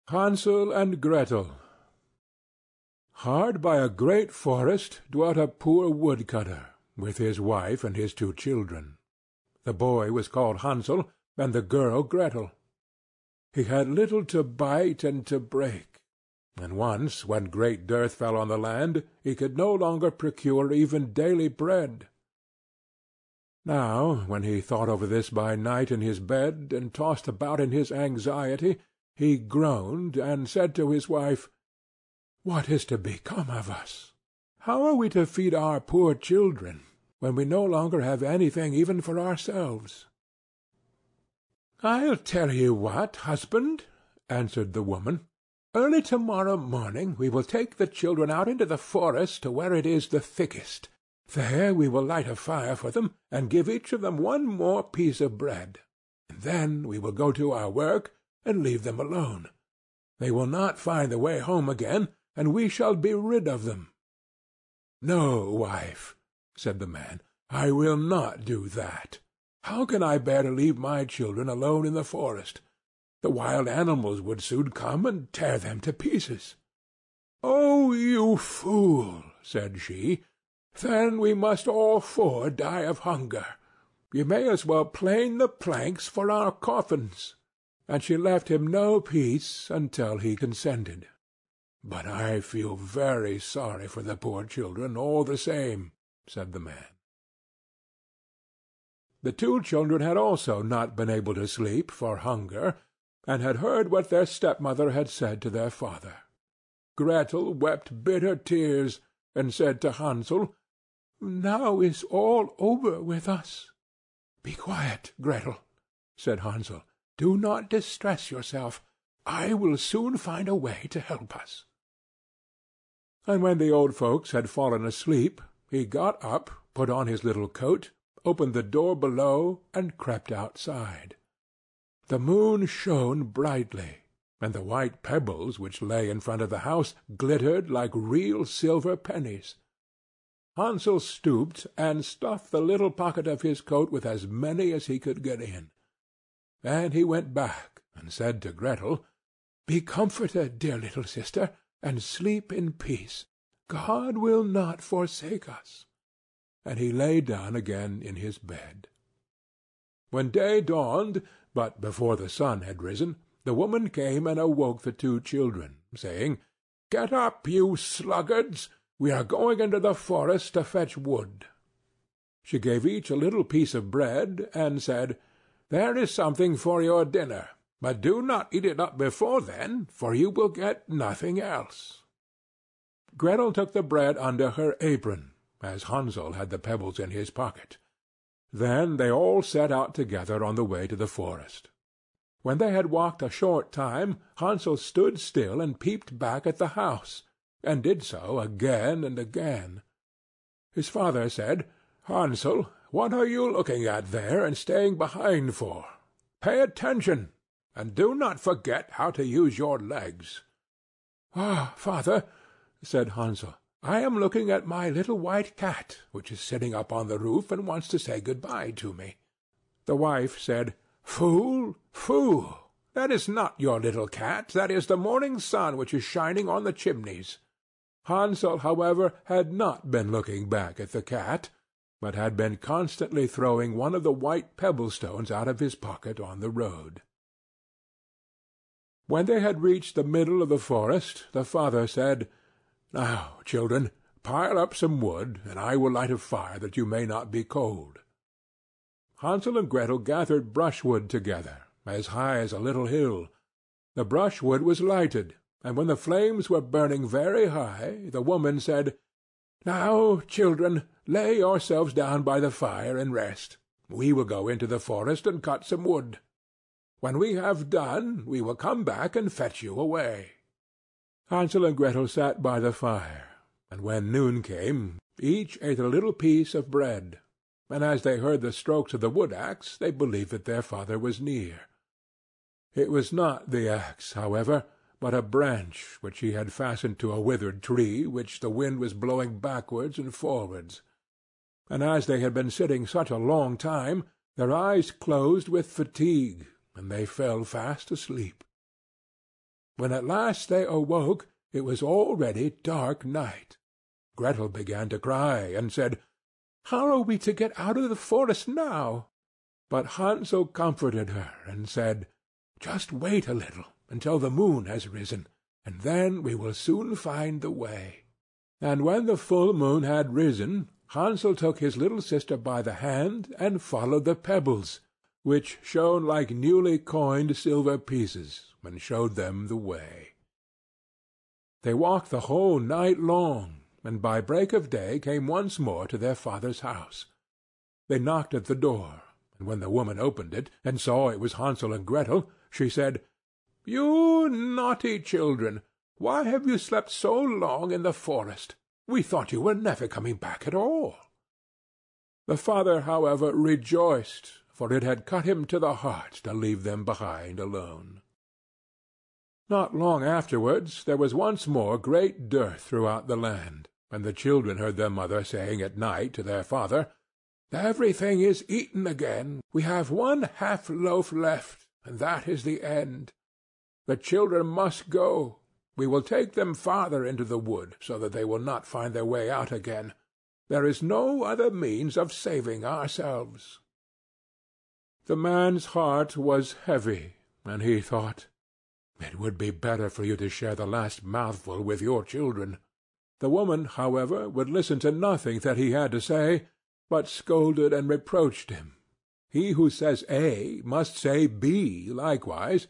Hansel and Gretel. Hard by a great forest dwelt a poor woodcutter, with his wife and his 2 children. The boy was called Hansel, and the girl Gretel. He had little to bite and to break, and once, when great dearth fell on the land, he could no longer procure even daily bread. Now, when he thought over this by night in his bed, and tossed about in his anxiety, he groaned, and said to his wife, "What is to become of us? How are we to feed our poor children, when we no longer have anything even for ourselves?" "I'll tell you what, husband," answered the woman. "Early to-morrow morning we will take the children out into the forest to where it is the thickest. There we will light a fire for them, and give each of them one more piece of bread. And then we will go to our work, and leave them alone. They will not find the way home again, and we shall be rid of them." "No, wife," said the man, "I will not do that. How can I bear to leave my children alone in the forest? The wild animals would soon come and tear them to pieces." "Oh, you fool!" said she. "Then we must all 4 die of hunger. You may as well plane the planks for our coffins." And she left him no peace until he consented. "But I feel very sorry for the poor children, all the same," said the man. The 2 children had also not been able to sleep for hunger, and had heard what their stepmother had said to their father. Gretel wept bitter tears, and said to Hansel, "Now is all over with us." "Be quiet, Gretel," said Hansel. "Do not distress yourself. I will soon find a way to help us." And when the old folks had fallen asleep, he got up, put on his little coat, opened the door below, and crept outside. The moon shone brightly, and the white pebbles which lay in front of the house glittered like real silver pennies. Hansel stooped and stuffed the little pocket of his coat with as many as he could get in. Then he went back and said to Gretel, "Be comforted, dear little sister, and sleep in peace. God will not forsake us." And he lay down again in his bed. When day dawned, but before the sun had risen, the woman came and awoke the 2 children, saying, "Get up, you sluggards! We are going into the forest to fetch wood." She gave each a little piece of bread, and said, "There is something for your dinner, but do not eat it up before then, for you will get nothing else." Gretel took the bread under her apron, as Hansel had the pebbles in his pocket. Then they all set out together on the way to the forest. When they had walked a short time, Hansel stood still and peeped back at the house, and did so again and again. His father said, "Hansel, what are you looking at there and staying behind for? Pay attention, and do not forget how to use your legs." "Ah, father," said Hansel, "I am looking at my little white cat, which is sitting up on the roof and wants to say good-bye to me." The wife said, "Fool, fool! That is not your little cat, that is the morning sun which is shining on the chimneys." Hansel, however, had not been looking back at the cat, but had been constantly throwing one of the white pebble-stones out of his pocket on the road. When they had reached the middle of the forest, the father said, "Now, children, pile up some wood, and I will light a fire that you may not be cold." Hansel and Gretel gathered brushwood together, as high as a little hill. The brushwood was lighted, and when the flames were burning very high, the woman said, "Now, children, lay yourselves down by the fire and rest. We will go into the forest and cut some wood. When we have done, we will come back and fetch you away." Hansel and Gretel sat by the fire, and when noon came, each ate a little piece of bread, and as they heard the strokes of the wood-axe, they believed that their father was near. It was not the axe, however, but a branch which he had fastened to a withered tree, which the wind was blowing backwards and forwards. And as they had been sitting such a long time, their eyes closed with fatigue, and they fell fast asleep. When at last they awoke, it was already dark night. Gretel began to cry, and said, "How are we to get out of the forest now?" But Hansel comforted her, and said, "Just wait a little, until the moon has risen, and then we will soon find the way." And when the full moon had risen, Hansel took his little sister by the hand, and followed the pebbles, which shone like newly coined silver pieces, and showed them the way. They walked the whole night long, and by break of day came once more to their father's house. They knocked at the door, and when the woman opened it, and saw it was Hansel and Gretel, she said, "You naughty children, why have you slept so long in the forest? We thought you were never coming back at all." The father, however, rejoiced, for it had cut him to the heart to leave them behind alone. Not long afterwards there was once more great dearth throughout the land, and the children heard their mother saying at night to their father, "Everything is eaten again. We have one half loaf left, and that is the end. The children must go. We will take them farther into the wood, so that they will not find their way out again. There is no other means of saving ourselves." The man's heart was heavy, and he thought, "It would be better for you to share the last mouthful with your children." The woman, however, would listen to nothing that he had to say, but scolded and reproached him. He who says A must say B likewise,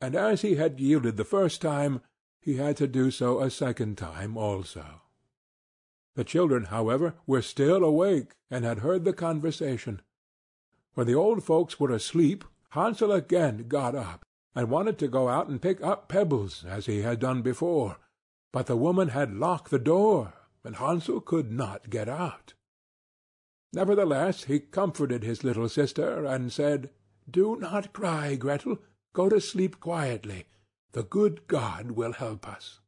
and as he had yielded the first time, he had to do so a second time also. The children, however, were still awake, and had heard the conversation. When the old folks were asleep, Hansel again got up, and wanted to go out and pick up pebbles, as he had done before, but the woman had locked the door, and Hansel could not get out. Nevertheless he comforted his little sister, and said, "Do not cry, Gretel. Go to sleep quietly. The good God will help us."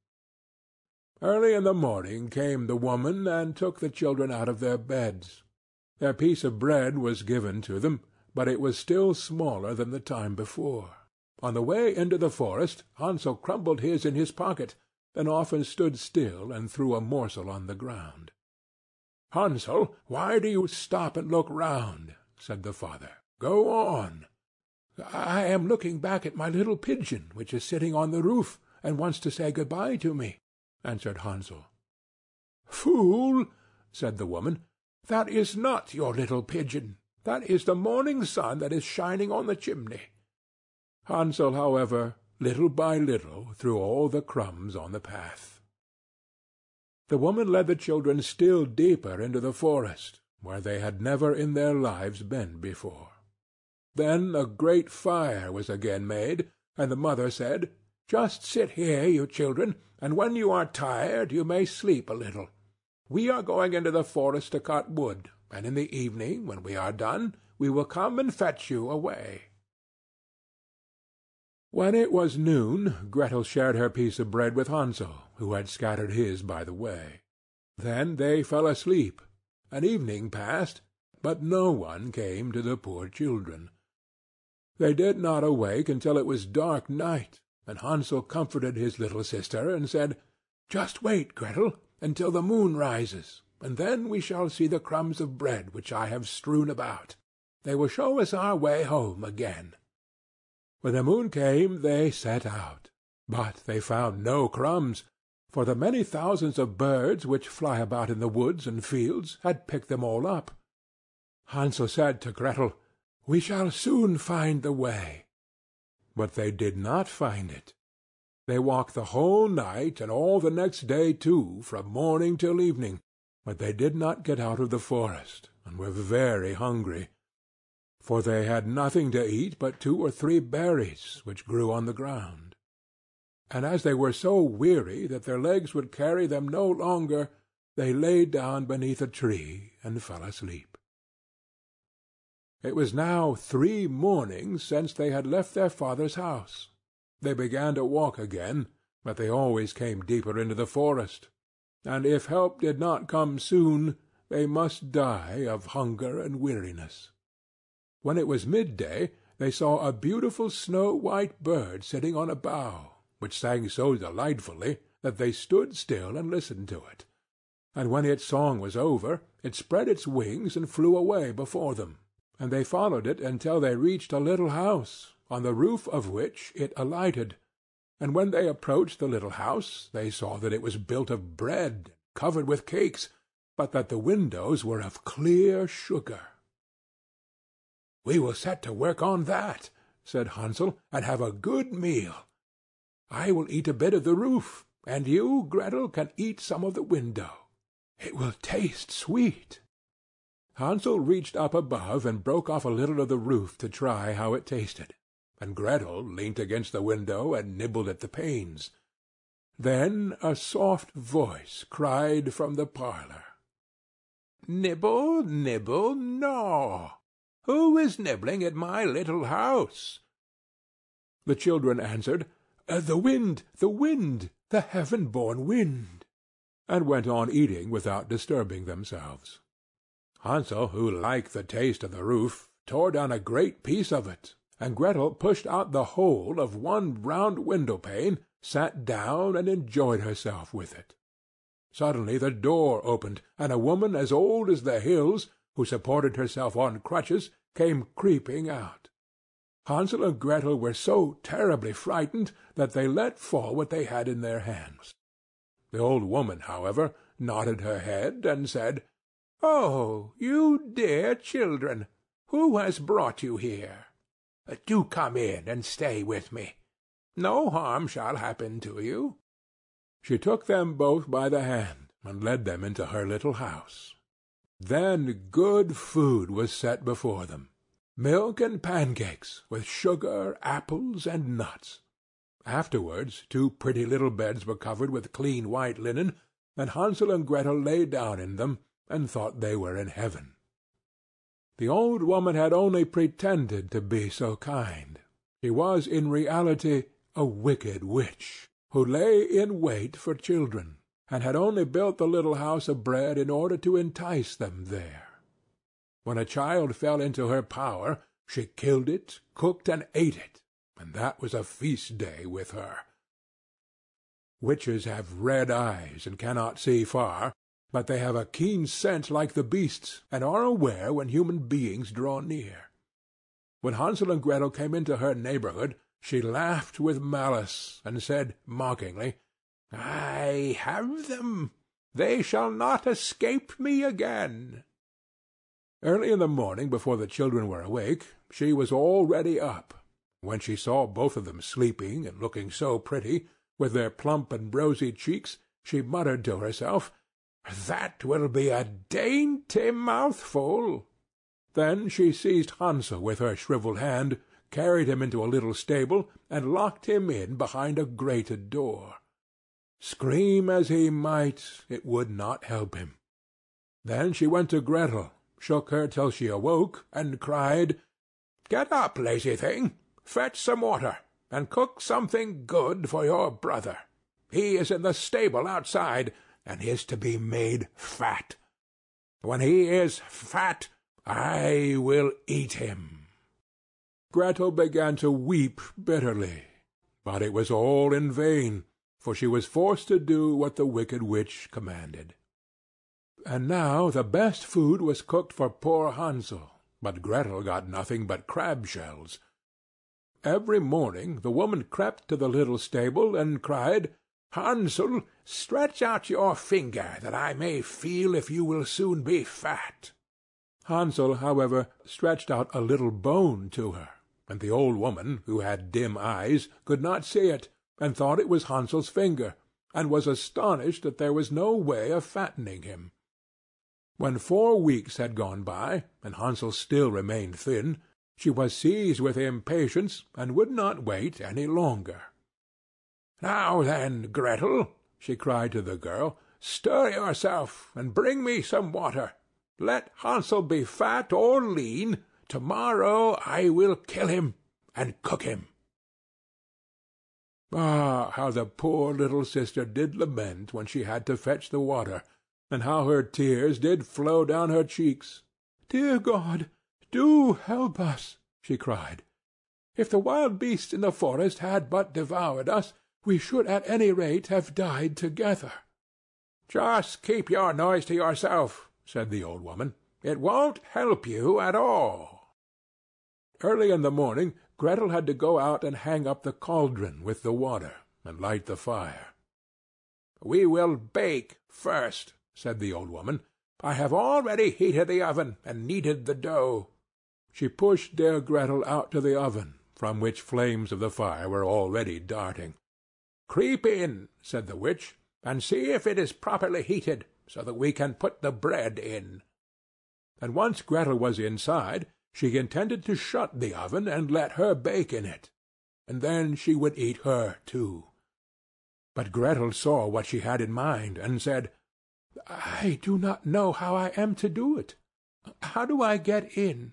Early in the morning came the woman, and took the children out of their beds. Their piece of bread was given to them, but it was still smaller than the time before. On the way into the forest, Hansel crumbled his in his pocket, and often stood still and threw a morsel on the ground. "Hansel, why do you stop and look round?" said the father. "Go on." "I am looking back at my little pigeon, which is sitting on the roof, and wants to say good-bye to me," answered Hansel. "Fool!" said the woman. "That is not your little pigeon. That is the morning sun that is shining on the chimney." Hansel, however, little by little threw all the crumbs on the path. The woman led the children still deeper into the forest, where they had never in their lives been before. Then a great fire was again made, and the mother said, "Just sit here, you children, and when you are tired you may sleep a little. We are going into the forest to cut wood, and in the evening, when we are done, we will come and fetch you away." When it was noon, Gretel shared her piece of bread with Hansel, who had scattered his by the way. Then they fell asleep, and evening passed, but no one came to the poor children. They did not awake until it was dark night, and Hansel comforted his little sister, and said, "Just wait, Gretel, until the moon rises, and then we shall see the crumbs of bread which I have strewn about. They will show us our way home again." When the moon came they set out, but they found no crumbs, for the many thousands of birds which fly about in the woods and fields had picked them all up. Hansel said to Gretel, "We shall soon find the way." But they did not find it. They walked the whole night and all the next day too, from morning till evening, but they did not get out of the forest, and were very hungry, for they had nothing to eat but 2 or 3 berries which grew on the ground. And as they were so weary that their legs would carry them no longer, they lay down beneath a tree and fell asleep. It was now 3 mornings since they had left their father's house. They began to walk again, but they always came deeper into the forest, and if help did not come soon, they must die of hunger and weariness. When it was midday, they saw a beautiful snow-white bird sitting on a bough, which sang so delightfully that they stood still and listened to it. And when its song was over, it spread its wings and flew away before them, and they followed it until they reached a little house, on the roof of which it alighted. And when they approached the little house, they saw that it was built of bread, covered with cakes, but that the windows were of clear sugar. "We will set to work on that," said Hansel, "and have a good meal. I will eat a bit of the roof, and you, Gretel, can eat some of the window. It will taste sweet." Hansel reached up above and broke off a little of the roof to try how it tasted, and Gretel leant against the window and nibbled at the panes. Then a soft voice cried from the parlour, "Nibble, nibble, gnaw! Who is nibbling at my little house?" The children answered, "The wind, the heaven-born wind," and went on eating without disturbing themselves. Hansel, who liked the taste of the roof, tore down a great piece of it, and Gretel pushed out the whole of one round window-pane, sat down, and enjoyed herself with it. Suddenly the door opened, and a woman as old as the hills, who supported herself on crutches, came creeping out. Hansel and Gretel were so terribly frightened that they let fall what they had in their hands. The old woman, however, nodded her head and said, "Oh, you dear children, who has brought you here? Do come in and stay with me. No harm shall happen to you." She took them both by the hand and led them into her little house. Then good food was set before them, milk and pancakes, with sugar, apples, and nuts. Afterwards 2 pretty little beds were covered with clean white linen, and Hansel and Gretel lay down in them, and thought they were in heaven. The old woman had only pretended to be so kind. She was in reality a wicked witch, who lay in wait for children, and had only built the little house of bread in order to entice them there. When a child fell into her power, she killed it, cooked, and ate it, and that was a feast day with her. Witches have red eyes and cannot see far, but they have a keen scent like the beasts, and are aware when human beings draw near. When Hansel and Gretel came into her neighborhood, she laughed with malice, and said mockingly, "I have them. They shall not escape me again." Early in the morning, before the children were awake, she was already up. When she saw both of them sleeping and looking so pretty, with their plump and rosy cheeks, she muttered to herself, "That will be a dainty mouthful." Then she seized Hansel with her shrivelled hand, carried him into a little stable, and locked him in behind a grated door. Scream as he might, it would not help him. Then she went to Gretel, shook her till she awoke, and cried, "Get up, lazy thing! Fetch some water, and cook something good for your brother. He is in the stable outside, and is to be made fat. When he is fat, I will eat him." Gretel began to weep bitterly, but it was all in vain, for she was forced to do what the wicked witch commanded. And now the best food was cooked for poor Hansel, but Gretel got nothing but crab-shells. Every morning the woman crept to the little stable and cried, "Hansel, stretch out your finger, that I may feel if you will soon be fat." Hansel, however, stretched out a little bone to her, and the old woman, who had dim eyes, could not see it, and thought it was Hansel's finger, and was astonished that there was no way of fattening him. When 4 weeks had gone by, and Hansel still remained thin, she was seized with impatience, and would not wait any longer. "Now then, Gretel," she cried to the girl, "stir yourself, and bring me some water. Let Hansel be fat or lean, to-morrow I will kill him, and cook him." Ah, how the poor little sister did lament when she had to fetch the water, and how her tears did flow down her cheeks. "Dear God, do help us," she cried. "If the wild beasts in the forest had but devoured us, we should at any rate have died together." "Just keep your noise to yourself," said the old woman. "It won't help you at all." Early in the morning Gretel had to go out and hang up the cauldron with the water, and light the fire. "We will bake first," said the old woman. "I have already heated the oven and kneaded the dough." She pushed dear Gretel out to the oven, from which flames of the fire were already darting. "Creep in," said the witch, "and see if it is properly heated, so that we can put the bread in." And once Gretel was inside, she intended to shut the oven and let her bake in it, and then she would eat her too. But Gretel saw what she had in mind, and said, "I do not know how I am to do it. How do I get in?"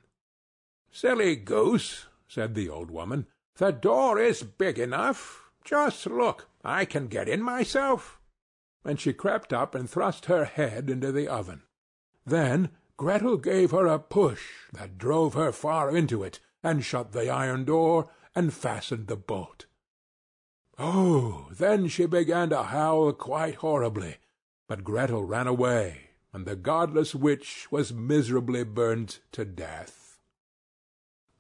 "Silly goose," said the old woman, "the door is big enough. Just look, I can get in myself." And she crept up and thrust her head into the oven. Then Gretel gave her a push that drove her far into it, and shut the iron door, and fastened the bolt. Oh, then she began to howl quite horribly, but Gretel ran away, and the godless witch was miserably burnt to death.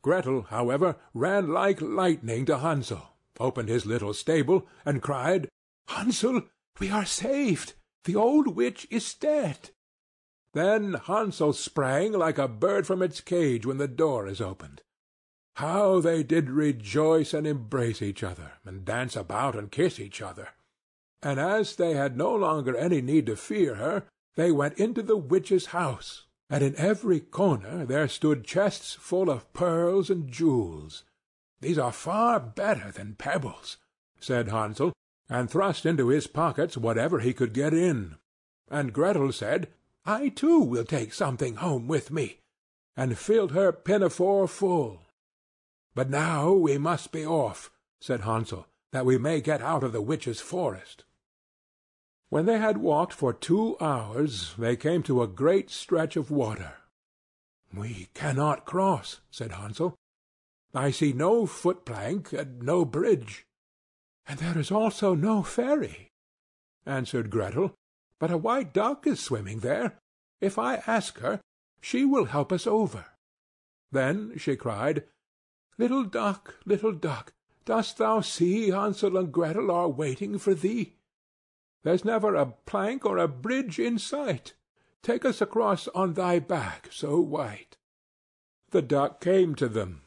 Gretel, however, ran like lightning to Hansel, opened his little stable, and cried, "Hansel, we are saved! The old witch is dead!" Then Hansel sprang like a bird from its cage when the door is opened. How they did rejoice and embrace each other, and dance about and kiss each other! And as they had no longer any need to fear her, they went into the witch's house, and in every corner there stood chests full of pearls and jewels. "These are far better than pebbles," said Hansel, and thrust into his pockets whatever he could get in. And Gretel said, "I too will take something home with me," and filled her pinafore full. "But now we must be off," said Hansel, "that we may get out of the witch's forest." When they had walked for 2 hours, they came to a great stretch of water. "We cannot cross," said Hansel. "I see no foot-plank and no bridge." "And there is also no ferry," answered Gretel, "but a white duck is swimming there. If I ask her, she will help us over." Then she cried, "Little duck, dost thou see Hansel and Gretel are waiting for thee? There's never a plank or a bridge in sight. Take us across on thy back so white." The duck came to them,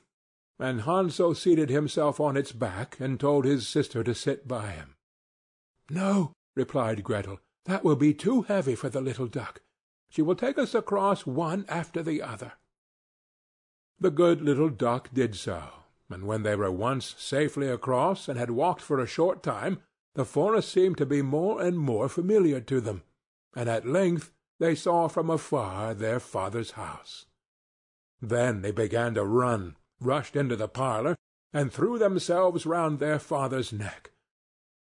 and Hansel seated himself on its back and told his sister to sit by him. "No," replied Gretel, "that will be too heavy for the little duck. She will take us across one after the other." The good little duck did so, and when they were once safely across and had walked for a short time, the forest seemed to be more and more familiar to them, and at length they saw from afar their father's house. Then they began to run, rushed into the parlour, and threw themselves round their father's neck.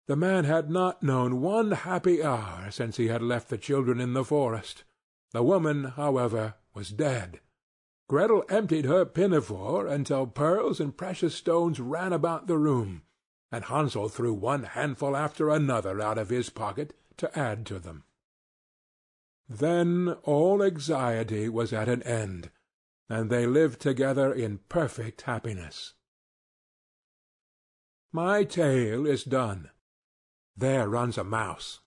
The man had not known one happy hour since he had left the children in the forest. The woman, however, was dead. Gretel emptied her pinafore until pearls and precious stones ran about the room, and Hansel threw one handful after another out of his pocket to add to them. Then all anxiety was at an end, and they lived together in perfect happiness. My tale is done. There runs a mouse.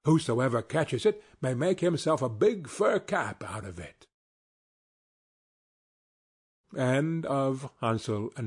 Whosoever catches it may make himself a big fur cap out of it. End of Hansel and